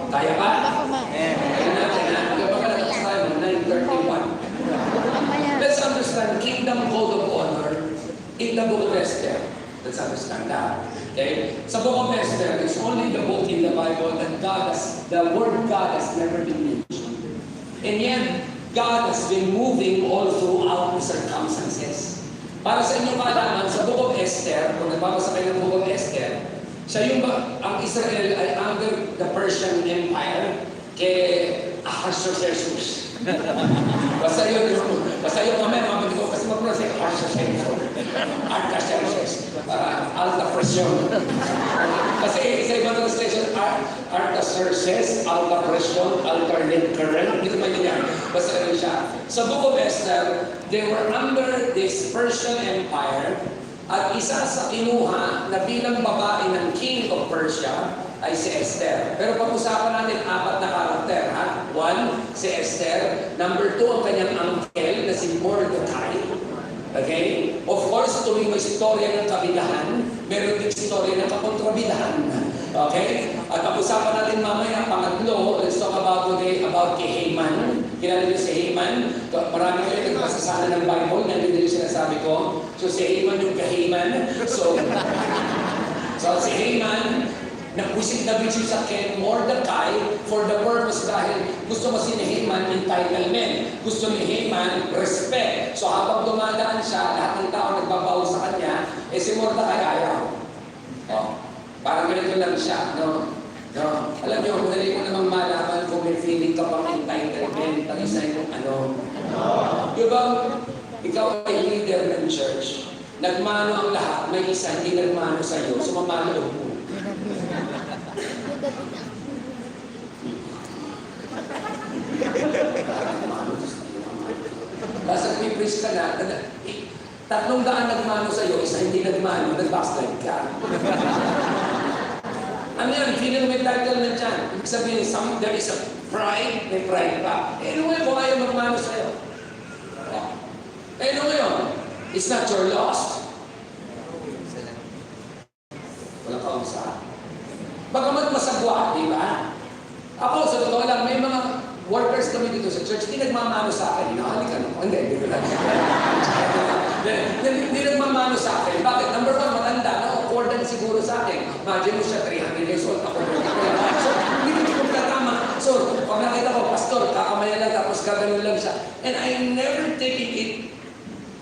Kaya ba? Kaya natin, kaya ba kalabas tayo ng 9:31? Let's understand Kingdom Code of Honor in the book of Esther. Let's understand that. Okay? Sa book of Esther, it's only the book in the Bible that the word God has never been mentioned. And yet, God has been moving all throughout the circumstances. Para sa inyong kaalaman, sa book of Esther, kung nagbabasa kayo ng book of Esther, ang Israel ay under the Persian Empire kay Ahasuerus. Basta yun mamaya, mabalik ko kasi mag-pronounce ay Artaxerxes. Alta presyon. Kasi sa ibang translation, Artaxerxes, alta presyon, alternate current. Hindi naman yan. Basta rin siya. Sa book of Esther, they were under this Persian Empire at isa sa kinuha na bilang babae ng King of Persia ay si Esther. Pero pag-usapan natin 4 na karakter, ha? 1, si Esther. Number 2, ang kanyang uncle na si Mordecai. Okay? Of course, tuwing may istorya ng kabidahan, meron din istorya ng kakontrabidahan. Okay? At pag-usapan natin mamaya, pangatlo, let's talk about today about kay Haman. Kilala niyo si Haman? Marami kayo nagbasa sana ng Bible, nandun din yung sinasabi ko. So si Haman yung kay-Haman. So si Haman, nagwisit na bitch sa kay Mordecai for the purpose dahil gusto kasi ni Haman entitlement. Gusto ni Haman respect. So habang dumadaan siya, lahat ng tao nagbabaw sa kanya, si Mordecai ayaw. Parang ganito lang siya, no? Alam niyo, madali mo namang malaman kung may feeling ka pang entitlement, ang isa yung ano. Diba, ikaw ay leader ng church, nagmano ang lahat, may isa hindi nagmano sa'yo, sumamano mo. Basta may-preach ka na, 300 nagmano sa'yo, isa hindi nagmano, nag-backslide ka. Ano yan? Feeling may title na dyan. Ibig sabihin, there is a pride, may pride pa. Ano ngayon kung ayaw magmano sa'yo? Ano ngayon? It's not your loss. Walang kaunsa. Bagamat masagwa, di ba? Ako, sa totoo lang, may mga workers kami dito sa church, hindi nagmamano sa akin. Halika na. Hindi ko lang. Hindi nagmamano sa akin. Bakit? Number 1, matanda. Na-accordan siguro sa akin. Imagine mo siya, 300 years old. Ako, so, hindi ko magkatama. So, pag nakita ko, pastor, kakamaya lang, tapos gagano'n lang siya. And I'm never taking it.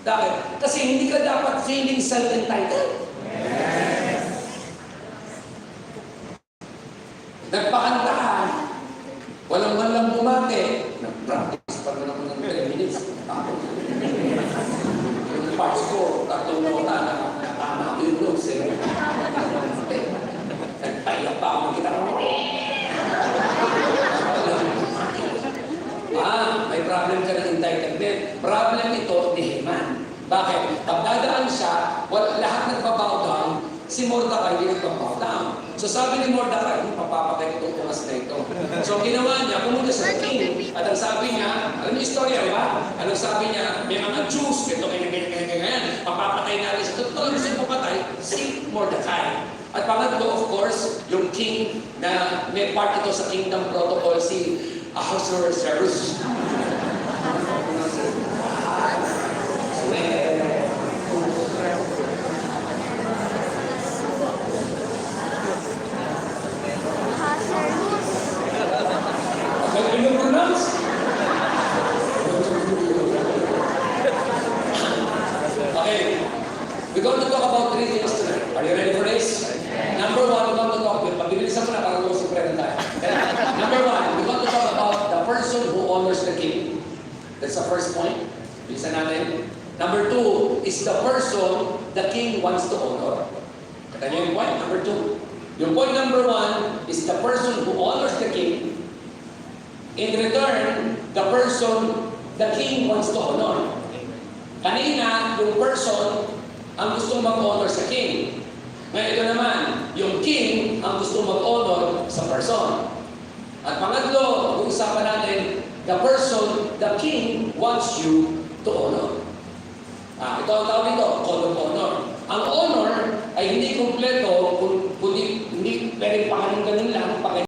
Bakit? Kasi hindi ka dapat feeling self-entitled. Nagpakanta ka. Walang man lang bumate. Nag-practice pa rin ako ng 3 minutes. Yung parts ko, 3 nota na tama yung notes eh. Nagpailap pa ako ng gitara. May problem ka ng entitlement. Problem ito ni Haman. Bakit? Pag dadaan siya, lahat nagbabow down, si Mordecai hindi nagbabow down. So sabi ni Mordecai, papapatay ko itong oras na ito. So ginawa niya, pumunta sa king. At ang sabi niya, alam niyo istorya, di ba? Anong sabi niya? May mga Jews, ito ganyan, papapatay natin sa totoo. Gusto yung papatay, si Mordecai. At pangatlo, of course, yung king na may part ito sa kingdom protocol, si Ahasuerus. Okay, we're going to talk about 3 things tonight. Are you ready for this? Number 1, we're going to talk with, pabilisan mo na para gusto friend tayo. Number 1, we're going to talk about the person who honors the king. That's the first point. Bilisan natin. Number 2 is the person the king wants to honor. Kata niyo yung point, number 2. Yung point number 1 is the person who honors the king. In return, the person the king wants to honor. Kanina, yung person ang gusto mag-honor sa king. Ngayon ito naman, yung king ang gusto mag-honor sa person. At pangatlo, usapan natin, the person the king wants you to honor. Ito ang tawag nito, code of honor. Ang honor ay hindi kumpleto, kundi hindi pwedeng pakanin ganun lang,